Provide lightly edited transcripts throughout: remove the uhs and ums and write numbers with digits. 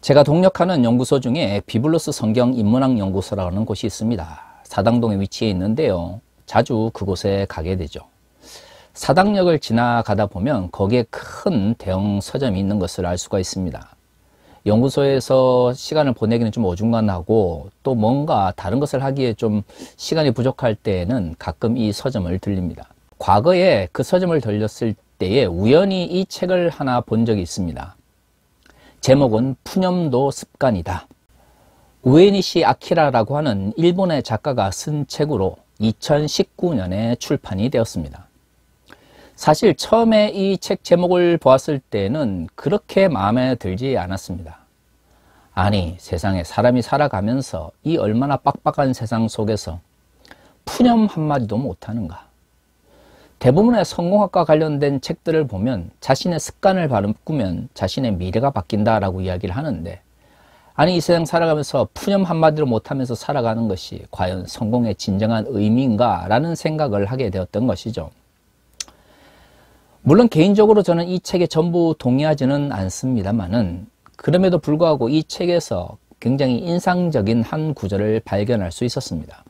제가 동력하는 연구소 중에 비블로스 성경 인문학 연구소라는 곳이 있습니다. 사당동에 위치해 있는데요. 자주 그곳에 가게 되죠. 사당역을 지나가다 보면 거기에 큰 대형 서점이 있는 것을 알 수가 있습니다. 연구소에서 시간을 보내기는 좀 어중간하고 또 뭔가 다른 것을 하기에 좀 시간이 부족할 때에는 가끔 이 서점을 들립니다. 과거에 그 서점을 들렸을 때에 우연히 이 책을 하나 본 적이 있습니다. 제목은 푸념도 습관이다. 우에니시 아키라라고 하는 일본의 작가가 쓴 책으로 2019년에 출판이 되었습니다. 사실 처음에 이 책 제목을 보았을 때는 그렇게 마음에 들지 않았습니다. 아니, 세상에 사람이 살아가면서 이 얼마나 빡빡한 세상 속에서 푸념 한마디도 못하는가. 대부분의 성공학과 관련된 책들을 보면 자신의 습관을 바꾸면 자신의 미래가 바뀐다라고 이야기를 하는데, 아니 이 세상 살아가면서 푸념 한마디로 못하면서 살아가는 것이 과연 성공의 진정한 의미인가 라는 생각을 하게 되었던 것이죠. 물론 개인적으로 저는 이 책에 전부 동의하지는 않습니다만은 그럼에도 불구하고 이 책에서 굉장히 인상적인 한 구절을 발견할 수 있었습니다.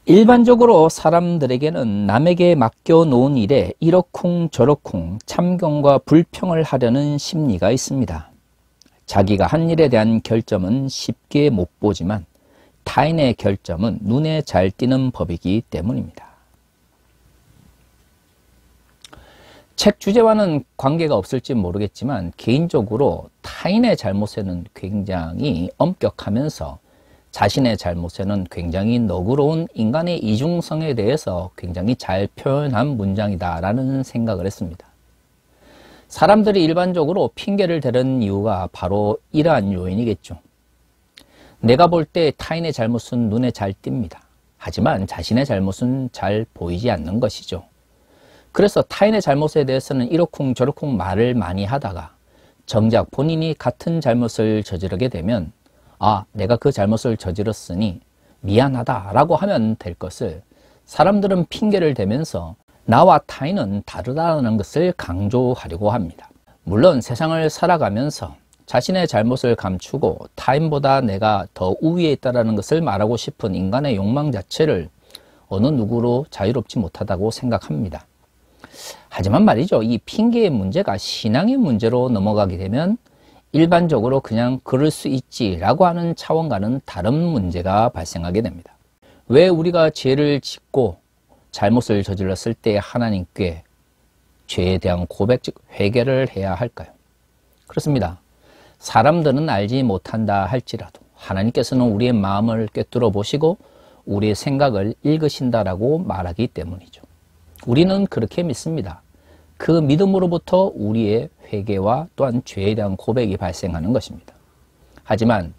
일반적으로 사람들에게는 남에게 맡겨놓은 일에 이러쿵 저러쿵 참견과 불평을 하려는 심리가 있습니다. 자기가 한 일에 대한 결점은 쉽게 못 보지만 타인의 결점은 눈에 잘 띄는 법이기 때문입니다. 책 주제와는 관계가 없을지 모르겠지만 개인적으로 타인의 잘못에는 굉장히 엄격하면서 자신의 잘못에는 굉장히 너그러운 인간의 이중성에 대해서 굉장히 잘 표현한 문장이다 라는 생각을 했습니다. 사람들이 일반적으로 핑계를 대는 이유가 바로 이러한 요인이겠죠. 내가 볼 때 타인의 잘못은 눈에 잘 띕니다. 하지만 자신의 잘못은 잘 보이지 않는 것이죠. 그래서 타인의 잘못에 대해서는 이러쿵 저러쿵 말을 많이 하다가 정작 본인이 같은 잘못을 저지르게 되면 내가 그 잘못을 저질렀으니 미안하다 라고 하면 될 것을 사람들은 핑계를 대면서 나와 타인은 다르다는 것을 강조하려고 합니다. 물론 세상을 살아가면서 자신의 잘못을 감추고 타인보다 내가 더 우위에 있다는 것을 말하고 싶은 인간의 욕망 자체를 어느 누구로 자유롭지 못하다고 생각합니다. 하지만 말이죠, 이 핑계의 문제가 신앙의 문제로 넘어가게 되면 일반적으로 그냥 그럴 수 있지라고 하는 차원과는 다른 문제가 발생하게 됩니다. 왜 우리가 죄를 짓고 잘못을 저질렀을 때 하나님께 죄에 대한 고백, 즉 회개를 해야 할까요? 그렇습니다. 사람들은 알지 못한다 할지라도 하나님께서는 우리의 마음을 꿰뚫어 보시고 우리의 생각을 읽으신다라고 말하기 때문이죠. 우리는 그렇게 믿습니다. 그 믿음으로부터 우리의 회개와 또한 죄에 대한 고백이 발생하는 것입니다. 하지만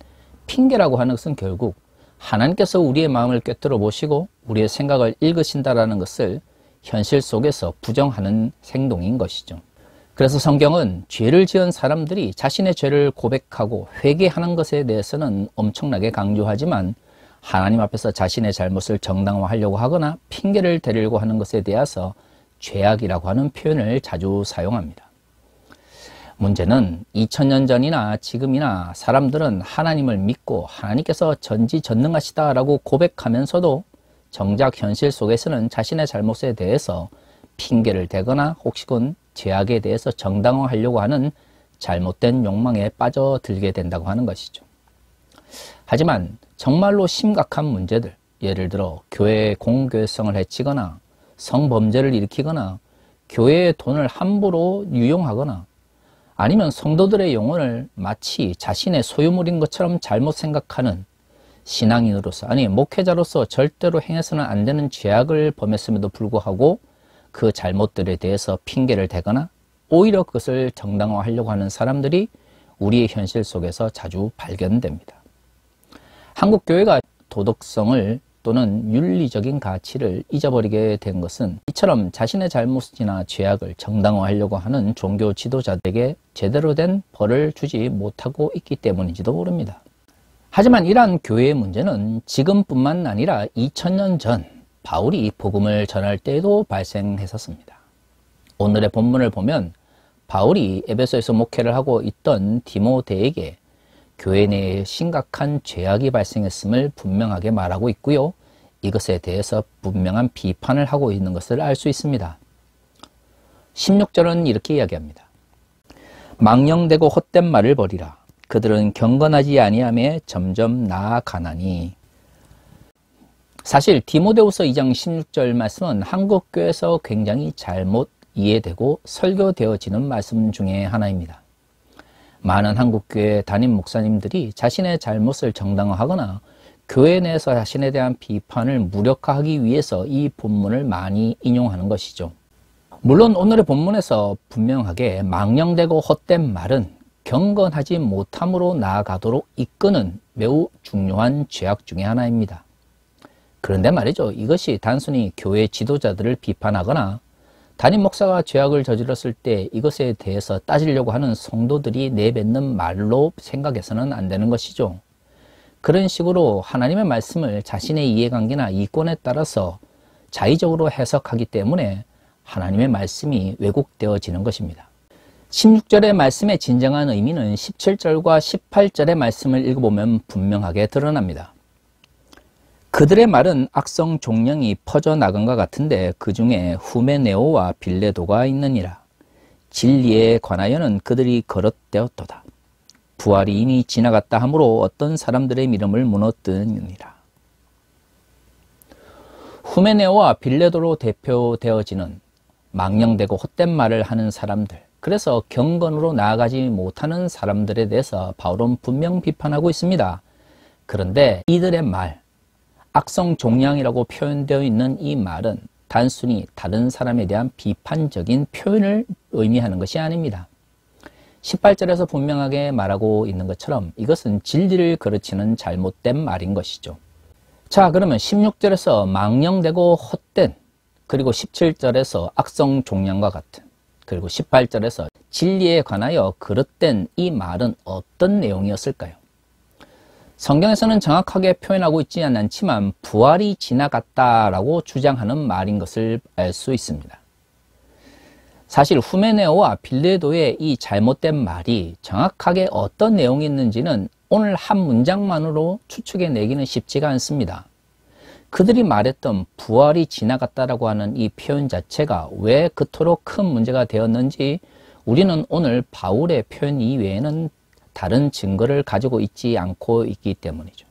핑계라고 하는 것은 결국 하나님께서 우리의 마음을 꿰뚫어 보시고 우리의 생각을 읽으신다라는 것을 현실 속에서 부정하는 행동인 것이죠. 그래서 성경은 죄를 지은 사람들이 자신의 죄를 고백하고 회개하는 것에 대해서는 엄청나게 강조하지만 하나님 앞에서 자신의 잘못을 정당화하려고 하거나 핑계를 대려고 하는 것에 대해서 죄악이라고 하는 표현을 자주 사용합니다. 문제는 2000년 전이나 지금이나 사람들은 하나님을 믿고 하나님께서 전지전능하시다라고 고백하면서도 정작 현실 속에서는 자신의 잘못에 대해서 핑계를 대거나 혹시건 죄악에 대해서 정당화하려고 하는 잘못된 욕망에 빠져들게 된다고 하는 것이죠. 하지만 정말로 심각한 문제들, 예를 들어 교회의 공교회성을 해치거나 성범죄를 일으키거나 교회의 돈을 함부로 유용하거나 아니면 성도들의 영혼을 마치 자신의 소유물인 것처럼 잘못 생각하는 신앙인으로서, 아니 목회자로서 절대로 행해서는 안 되는 죄악을 범했음에도 불구하고 그 잘못들에 대해서 핑계를 대거나 오히려 그것을 정당화하려고 하는 사람들이 우리의 현실 속에서 자주 발견됩니다. 한국 교회가 도덕성을 또는 윤리적인 가치를 잊어버리게 된 것은 이처럼 자신의 잘못이나 죄악을 정당화하려고 하는 종교 지도자들에게 제대로 된 벌을 주지 못하고 있기 때문인지도 모릅니다. 하지만 이러한 교회의 문제는 지금뿐만 아니라 2000년 전 바울이 복음을 전할 때에도 발생했었습니다. 오늘의 본문을 보면 바울이 에베소에서 목회를 하고 있던 디모데에게 교회 내에 심각한 죄악이 발생했음을 분명하게 말하고 있고요. 이것에 대해서 분명한 비판을 하고 있는 것을 알 수 있습니다. 16절은 이렇게 이야기합니다. 망령되고 헛된 말을 버리라. 그들은 경건하지 아니하며 점점 나아가나니. 사실 디모데후서 2장 16절 말씀은 한국교회에서 굉장히 잘못 이해되고 설교되어지는 말씀 중에 하나입니다. 많은 한국교회 담임 목사님들이 자신의 잘못을 정당화하거나 교회 내에서 자신에 대한 비판을 무력화하기 위해서 이 본문을 많이 인용하는 것이죠. 물론 오늘의 본문에서 분명하게 망령되고 헛된 말은 경건하지 못함으로 나아가도록 이끄는 매우 중요한 죄악 중에 하나입니다. 그런데 말이죠. 이것이 단순히 교회 지도자들을 비판하거나 담임 목사가 죄악을 저질렀을 때 이것에 대해서 따지려고 하는 성도들이 내뱉는 말로 생각해서는 안 되는 것이죠. 그런 식으로 하나님의 말씀을 자신의 이해관계나 이권에 따라서 자의적으로 해석하기 때문에 하나님의 말씀이 왜곡되어지는 것입니다. 16절의 말씀의 진정한 의미는 17절과 18절의 말씀을 읽어보면 분명하게 드러납니다. 그들의 말은 악성 종량이 퍼져나간 것 같은데 그 중에 후메네오와 빌레도가 있느니라. 진리에 관하여는 그들이 거릇되었도다. 부활이 이미 지나갔다 하므로 어떤 사람들의 믿음을 무너뜨리느니라. 후메네오와 빌레도로 대표되어지는 망령되고 헛된 말을 하는 사람들, 그래서 경건으로 나아가지 못하는 사람들에 대해서 바울은 분명 비판하고 있습니다. 그런데 이들의 말, 악성 종량이라고 표현되어 있는 이 말은 단순히 다른 사람에 대한 비판적인 표현을 의미하는 것이 아닙니다. 18절에서 분명하게 말하고 있는 것처럼 이것은 진리를 가르치는 잘못된 말인 것이죠. 자, 그러면 16절에서 망령되고 헛된, 그리고 17절에서 악성 종량과 같은, 그리고 18절에서 진리에 관하여 그릇된 이 말은 어떤 내용이었을까요? 성경에서는 정확하게 표현하고 있지 않지만 부활이 지나갔다라고 주장하는 말인 것을 알 수 있습니다. 사실 후메네오와 빌레도의 이 잘못된 말이 정확하게 어떤 내용이 있는지는 오늘 한 문장만으로 추측해내기는 쉽지가 않습니다. 그들이 말했던 부활이 지나갔다라고 하는 이 표현 자체가 왜 그토록 큰 문제가 되었는지 우리는 오늘 바울의 표현 이외에는 다른 증거를 가지고 있지 않고 있기 때문이죠.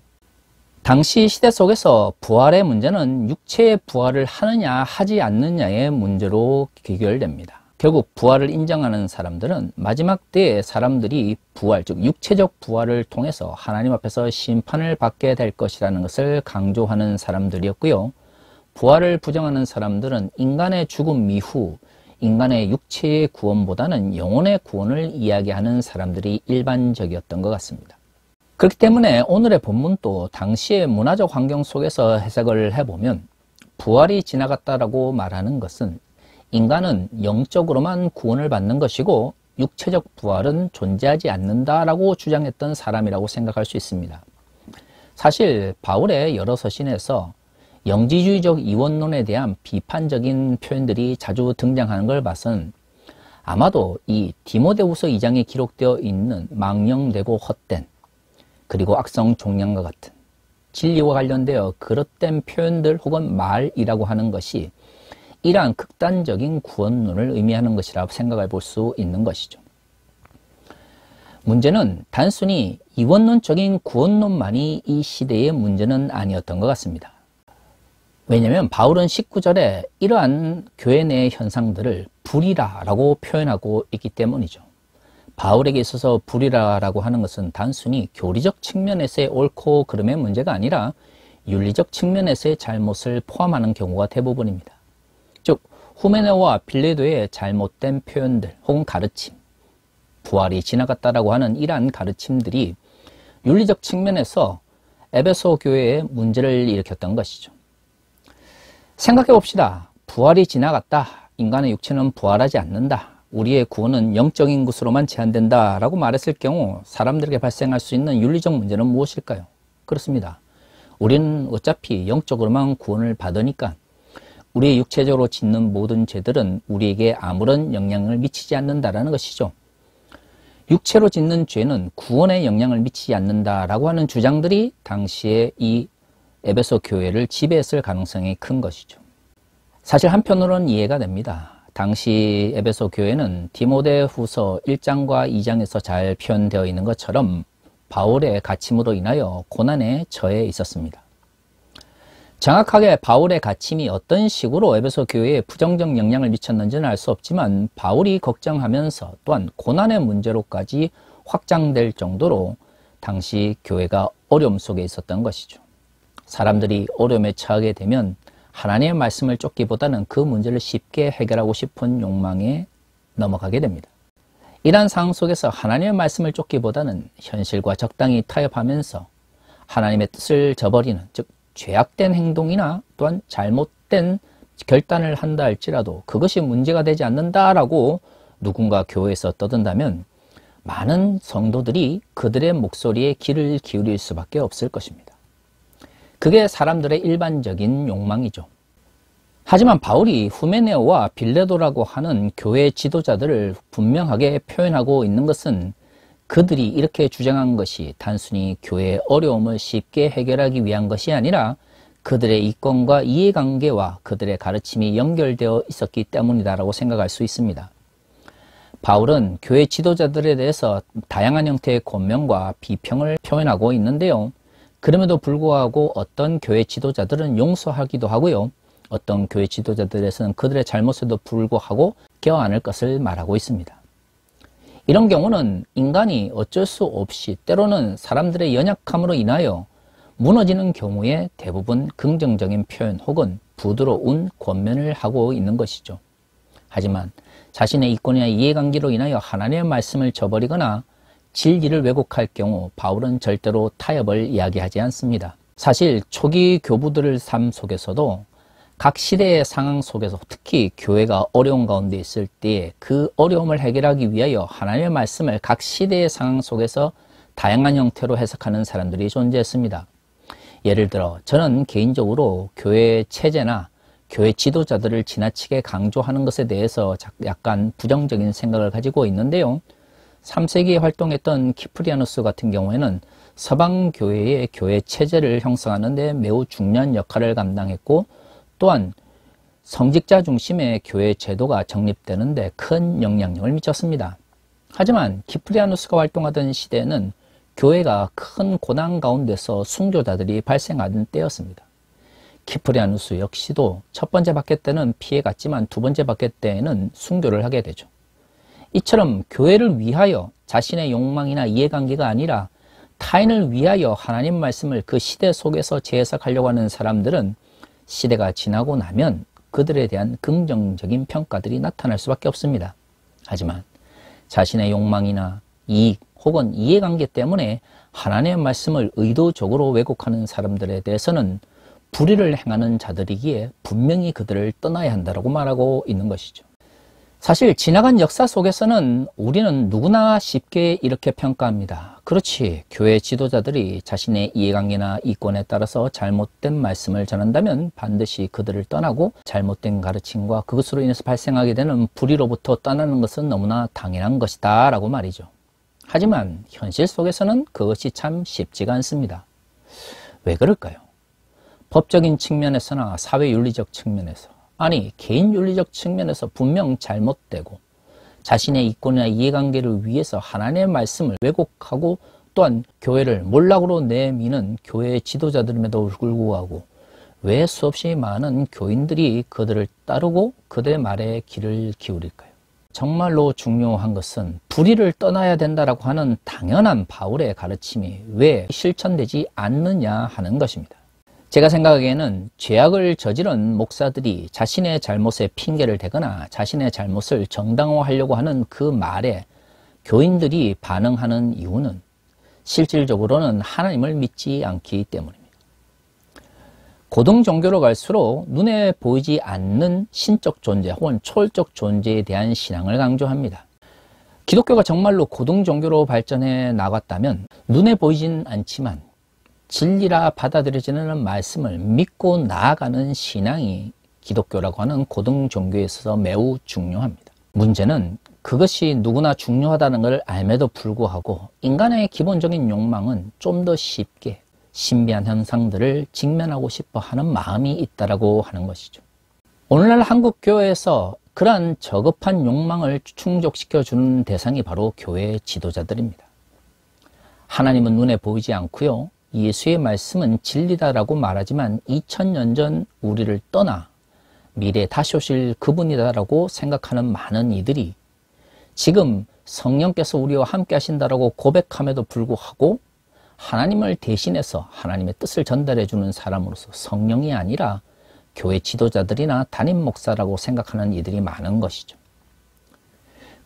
당시 시대 속에서 부활의 문제는 육체의 부활을 하느냐 하지 않느냐의 문제로 귀결됩니다. 결국 부활을 인정하는 사람들은 마지막 때에 사람들이 부활, 즉 육체적 부활을 통해서 하나님 앞에서 심판을 받게 될 것이라는 것을 강조하는 사람들이었고요. 부활을 부정하는 사람들은 인간의 죽음 이후 인간의 육체의 구원보다는 영혼의 구원을 이야기하는 사람들이 일반적이었던 것 같습니다. 그렇기 때문에 오늘의 본문도 당시의 문화적 환경 속에서 해석을 해보면 부활이 지나갔다라고 말하는 것은 인간은 영적으로만 구원을 받는 것이고 육체적 부활은 존재하지 않는다라고 주장했던 사람이라고 생각할 수 있습니다. 사실 바울의 여러 서신에서 영지주의적 이원론에 대한 비판적인 표현들이 자주 등장하는 걸 봐선 아마도 이 디모데후서 2장에 기록되어 있는 망령되고 헛된, 그리고 악성 종량과 같은 진리와 관련되어 그릇된 표현들 혹은 말이라고 하는 것이 이러한 극단적인 구원론을 의미하는 것이라고 생각해 볼 수 있는 것이죠. 문제는 단순히 이원론적인 구원론만이 이 시대의 문제는 아니었던 것 같습니다. 왜냐하면 바울은 19절에 이러한 교회 내의 현상들을 불의라라고 표현하고 있기 때문이죠. 바울에게 있어서 불의라라고 하는 것은 단순히 교리적 측면에서의 옳고 그름의 문제가 아니라 윤리적 측면에서의 잘못을 포함하는 경우가 대부분입니다. 즉 후메네오와 빌레도의 잘못된 표현들 혹은 가르침, 부활이 지나갔다라고 하는 이러한 가르침들이 윤리적 측면에서 에베소 교회에 문제를 일으켰던 것이죠. 생각해 봅시다. 부활이 지나갔다. 인간의 육체는 부활하지 않는다. 우리의 구원은 영적인 것으로만 제한된다 라고 말했을 경우 사람들에게 발생할 수 있는 윤리적 문제는 무엇일까요? 그렇습니다. 우리는 어차피 영적으로만 구원을 받으니까 우리의 육체적으로 짓는 모든 죄들은 우리에게 아무런 영향을 미치지 않는다라는 것이죠. 육체로 짓는 죄는 구원에 영향을 미치지 않는다라고 하는 주장들이 당시에 이 에베소 교회를 지배했을 가능성이 큰 것이죠. 사실 한편으로는 이해가 됩니다. 당시 에베소 교회는 디모데후서 1장과 2장에서 잘 표현되어 있는 것처럼 바울의 갇힘으로 인하여 고난에 처해 있었습니다. 정확하게 바울의 갇힘이 어떤 식으로 에베소 교회에 부정적 영향을 미쳤는지는 알 수 없지만 바울이 걱정하면서 또한 고난의 문제로까지 확장될 정도로 당시 교회가 어려움 속에 있었던 것이죠. 사람들이 어려움에 처하게 되면 하나님의 말씀을 쫓기보다는 그 문제를 쉽게 해결하고 싶은 욕망에 넘어가게 됩니다. 이러한 상황 속에서 하나님의 말씀을 쫓기보다는 현실과 적당히 타협하면서 하나님의 뜻을 저버리는, 즉 죄악된 행동이나 또한 잘못된 결단을 한다 할지라도 그것이 문제가 되지 않는다라고 누군가 교회에서 떠든다면 많은 성도들이 그들의 목소리에 귀를 기울일 수밖에 없을 것입니다. 그게 사람들의 일반적인 욕망이죠. 하지만 바울이 후메네오와 빌레도라고 하는 교회 지도자들을 분명하게 표현하고 있는 것은 그들이 이렇게 주장한 것이 단순히 교회의 어려움을 쉽게 해결하기 위한 것이 아니라 그들의 이권과 이해관계와 그들의 가르침이 연결되어 있었기 때문이다라고 생각할 수 있습니다. 바울은 교회 지도자들에 대해서 다양한 형태의 권면과 비평을 표현하고 있는데요. 그럼에도 불구하고 어떤 교회 지도자들은 용서하기도 하고요. 어떤 교회 지도자들에서는 그들의 잘못에도 불구하고 껴안을 것을 말하고 있습니다. 이런 경우는 인간이 어쩔 수 없이 때로는 사람들의 연약함으로 인하여 무너지는 경우에 대부분 긍정적인 표현 혹은 부드러운 권면을 하고 있는 것이죠. 하지만 자신의 이권이나 이해관계로 인하여 하나님의 말씀을 저버리거나 진리를 왜곡할 경우 바울은 절대로 타협을 이야기하지 않습니다. 사실 초기 교부들의 삶 속에서도 각 시대의 상황 속에서 특히 교회가 어려운 가운데 있을 때 그 어려움을 해결하기 위하여 하나님의 말씀을 각 시대의 상황 속에서 다양한 형태로 해석하는 사람들이 존재했습니다. 예를 들어 저는 개인적으로 교회 체제나 교회 지도자들을 지나치게 강조하는 것에 대해서 약간 부정적인 생각을 가지고 있는데요. 3세기에 활동했던 키프리아누스 같은 경우에는 서방 교회의 교회 체제를 형성하는 데 매우 중요한 역할을 감당했고 또한 성직자 중심의 교회 제도가 정립되는 데 큰 영향력을 미쳤습니다. 하지만 키프리아누스가 활동하던 시대에는 교회가 큰 고난 가운데서 순교자들이 발생하던 때였습니다. 키프리아누스 역시도 첫 번째 박해 때는 피해갔지만 두 번째 박해 때에는 순교를 하게 되죠. 이처럼 교회를 위하여 자신의 욕망이나 이해관계가 아니라 타인을 위하여 하나님 말씀을 그 시대 속에서 재해석하려고 하는 사람들은 시대가 지나고 나면 그들에 대한 긍정적인 평가들이 나타날 수밖에 없습니다. 하지만 자신의 욕망이나 이익 혹은 이해관계 때문에 하나님의 말씀을 의도적으로 왜곡하는 사람들에 대해서는 불의를 행하는 자들이기에 분명히 그들을 떠나야 한다고 말하고 있는 것이죠. 사실 지나간 역사 속에서는 우리는 누구나 쉽게 이렇게 평가합니다. 그렇지, 교회 지도자들이 자신의 이해관계나 이권에 따라서 잘못된 말씀을 전한다면 반드시 그들을 떠나고 잘못된 가르침과 그것으로 인해서 발생하게 되는 불의로부터 떠나는 것은 너무나 당연한 것이다 라고 말이죠. 하지만 현실 속에서는 그것이 참 쉽지가 않습니다. 왜 그럴까요? 법적인 측면에서나 사회윤리적 측면에서, 아니 개인윤리적 측면에서 분명 잘못되고 자신의 이권이나 이해관계를 위해서 하나님의 말씀을 왜곡하고 또한 교회를 몰락으로 내미는 교회 지도자들임에도 불구하고 왜 수없이 많은 교인들이 그들을 따르고 그들의 말에 귀를 기울일까요? 정말로 중요한 것은 불의를 떠나야 된다라고 하는 당연한 바울의 가르침이 왜 실천되지 않느냐 하는 것입니다. 제가 생각하기에는 죄악을 저지른 목사들이 자신의 잘못에 핑계를 대거나 자신의 잘못을 정당화하려고 하는 그 말에 교인들이 반응하는 이유는 실질적으로는 하나님을 믿지 않기 때문입니다. 고등 종교로 갈수록 눈에 보이지 않는 신적 존재 혹은 초월적 존재에 대한 신앙을 강조합니다. 기독교가 정말로 고등 종교로 발전해 나갔다면 눈에 보이진 않지만 진리라 받아들여지는 말씀을 믿고 나아가는 신앙이 기독교라고 하는 고등 종교에 있어서 매우 중요합니다. 문제는 그것이 누구나 중요하다는 걸 알매도 불구하고 인간의 기본적인 욕망은 좀 더 쉽게 신비한 현상들을 직면하고 싶어 하는 마음이 있다라고 하는 것이죠. 오늘날 한국 교회에서 그러한 저급한 욕망을 충족시켜주는 대상이 바로 교회의 지도자들입니다. 하나님은 눈에 보이지 않고요. 예수의 말씀은 진리다라고 말하지만 2000년 전 우리를 떠나 미래에 다시 오실 그분이다라고 생각하는 많은 이들이 지금 성령께서 우리와 함께 하신다라고 고백함에도 불구하고 하나님을 대신해서 하나님의 뜻을 전달해 주는 사람으로서 성령이 아니라 교회 지도자들이나 담임 목사라고 생각하는 이들이 많은 것이죠.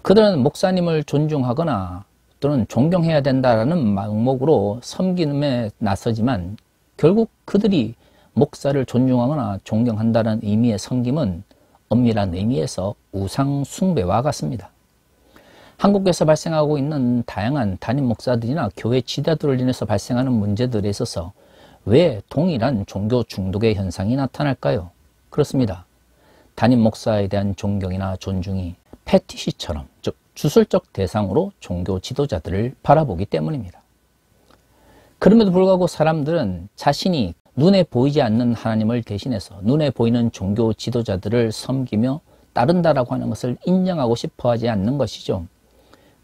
그들은 목사님을 존중하거나 또는 존경해야 된다라는 명목으로 섬김에 나서지만 결국 그들이 목사를 존중하거나 존경한다는 의미의 섬김은 엄밀한 의미에서 우상 숭배와 같습니다. 한국에서 발생하고 있는 다양한 담임 목사들이나 교회 지도자들을 인해서 발생하는 문제들에 있어서 왜 동일한 종교 중독의 현상이 나타날까요? 그렇습니다. 담임 목사에 대한 존경이나 존중이 패티시처럼, 즉 주술적 대상으로 종교 지도자들을 바라보기 때문입니다. 그럼에도 불구하고 사람들은 자신이 눈에 보이지 않는 하나님을 대신해서 눈에 보이는 종교 지도자들을 섬기며 따른다라고 하는 것을 인정하고 싶어 하지 않는 것이죠.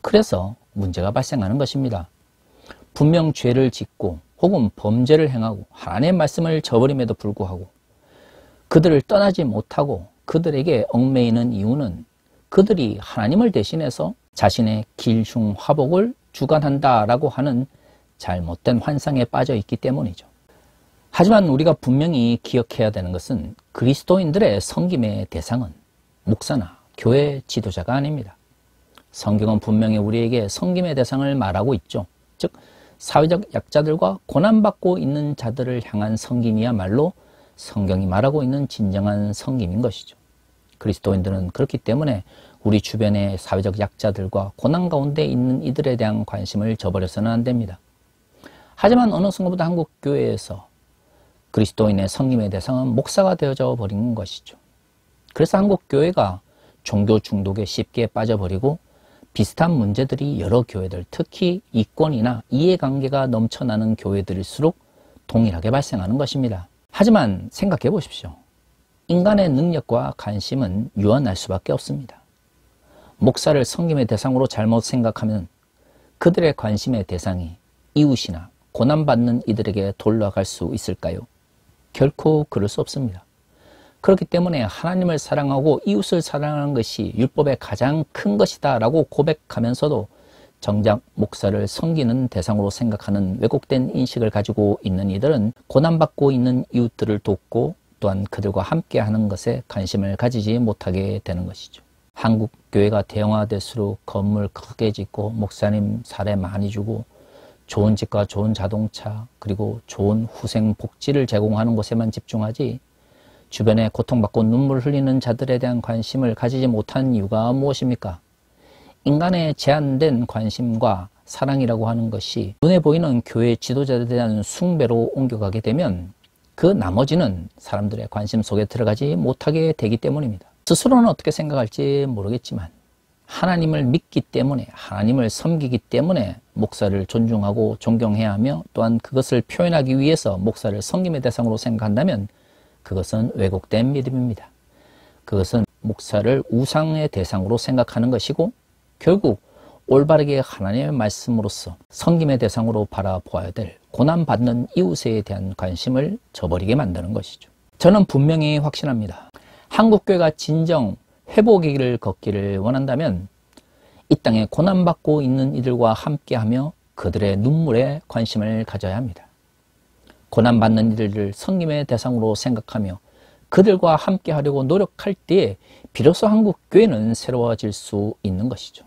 그래서 문제가 발생하는 것입니다. 분명 죄를 짓고 혹은 범죄를 행하고 하나님의 말씀을 저버림에도 불구하고 그들을 떠나지 못하고 그들에게 얽매이는 이유는 그들이 하나님을 대신해서 자신의 길흉화복을 주관한다라고 하는 잘못된 환상에 빠져 있기 때문이죠. 하지만 우리가 분명히 기억해야 되는 것은 그리스도인들의 섬김의 대상은 목사나 교회 지도자가 아닙니다. 성경은 분명히 우리에게 섬김의 대상을 말하고 있죠. 즉 사회적 약자들과 고난받고 있는 자들을 향한 섬김이야말로 성경이 말하고 있는 진정한 섬김인 것이죠. 그리스도인들은 그렇기 때문에 우리 주변의 사회적 약자들과 고난 가운데 있는 이들에 대한 관심을 저버려서는 안 됩니다. 하지만 어느 순간부터 한국 교회에서 그리스도인의 섬김의 대상은 목사가 되어져 버린 것이죠. 그래서 한국 교회가 종교 중독에 쉽게 빠져버리고 비슷한 문제들이 여러 교회들, 특히 이권이나 이해관계가 넘쳐나는 교회들일수록 동일하게 발생하는 것입니다. 하지만 생각해 보십시오. 인간의 능력과 관심은 유한할 수밖에 없습니다. 목사를 섬김의 대상으로 잘못 생각하면 그들의 관심의 대상이 이웃이나 고난받는 이들에게 돌아갈 수 있을까요? 결코 그럴 수 없습니다. 그렇기 때문에 하나님을 사랑하고 이웃을 사랑하는 것이 율법의 가장 큰 것이다 라고 고백하면서도 정작 목사를 섬기는 대상으로 생각하는 왜곡된 인식을 가지고 있는 이들은 고난받고 있는 이웃들을 돕고 또한 그들과 함께하는 것에 관심을 가지지 못하게 되는 것이죠. 한국 교회가 대형화될수록 건물 크게 짓고 목사님 사례 많이 주고 좋은 집과 좋은 자동차 그리고 좋은 후생 복지를 제공하는 곳에만 집중하지 주변에 고통받고 눈물 흘리는 자들에 대한 관심을 가지지 못한 이유가 무엇입니까? 인간의 제한된 관심과 사랑이라고 하는 것이 눈에 보이는 교회 지도자들에 대한 숭배로 옮겨가게 되면 그 나머지는 사람들의 관심 속에 들어가지 못하게 되기 때문입니다. 스스로는 어떻게 생각할지 모르겠지만 하나님을 믿기 때문에 하나님을 섬기기 때문에 목사를 존중하고 존경해야 하며 또한 그것을 표현하기 위해서 목사를 섬김의 대상으로 생각한다면 그것은 왜곡된 믿음입니다. 그것은 목사를 우상의 대상으로 생각하는 것이고 결국 올바르게 하나님의 말씀으로서 섬김의 대상으로 바라보아야 될 고난받는 이웃에 대한 관심을 저버리게 만드는 것이죠. 저는 분명히 확신합니다. 한국교회가 진정 회복의 길을 걷기를 원한다면 이 땅에 고난받고 있는 이들과 함께하며 그들의 눈물에 관심을 가져야 합니다. 고난받는 이들을 섬김의 대상으로 생각하며 그들과 함께하려고 노력할 때에 비로소 한국교회는 새로워질 수 있는 것이죠.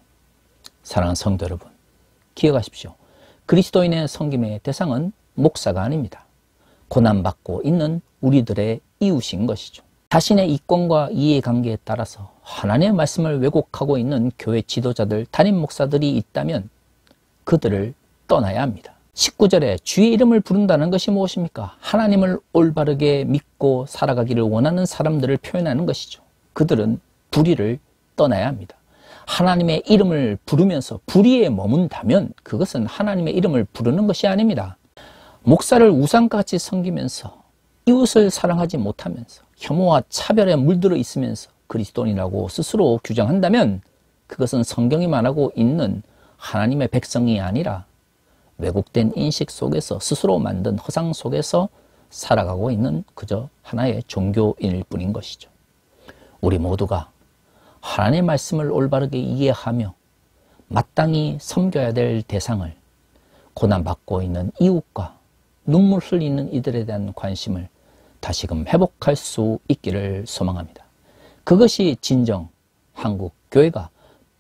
사랑하는 성도 여러분, 기억하십시오. 그리스도인의 섬김의 대상은 목사가 아닙니다. 고난받고 있는 우리들의 이웃인 것이죠. 자신의 이권과 이해관계에 따라서 하나님의 말씀을 왜곡하고 있는 교회 지도자들, 담임 목사들이 있다면 그들을 떠나야 합니다. 19절에 주의 이름을 부른다는 것이 무엇입니까? 하나님을 올바르게 믿고 살아가기를 원하는 사람들을 표현하는 것이죠. 그들은 불의를 떠나야 합니다. 하나님의 이름을 부르면서 불의에 머문다면 그것은 하나님의 이름을 부르는 것이 아닙니다. 목사를 우상같이 섬기면서 이웃을 사랑하지 못하면서 혐오와 차별에 물들어 있으면서 그리스도인이라고 스스로 규정한다면 그것은 성경이 말하고 있는 하나님의 백성이 아니라 왜곡된 인식 속에서 스스로 만든 허상 속에서 살아가고 있는 그저 하나의 종교인일 뿐인 것이죠. 우리 모두가 하나님의 말씀을 올바르게 이해하며 마땅히 섬겨야 될 대상을 고난받고 있는 이웃과 눈물 흘리는 이들에 대한 관심을 다시금 회복할 수 있기를 소망합니다. 그것이 진정 한국 교회가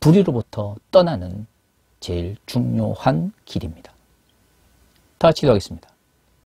불의로부터 떠나는 제일 중요한 길입니다. 다 같이 기도하겠습니다.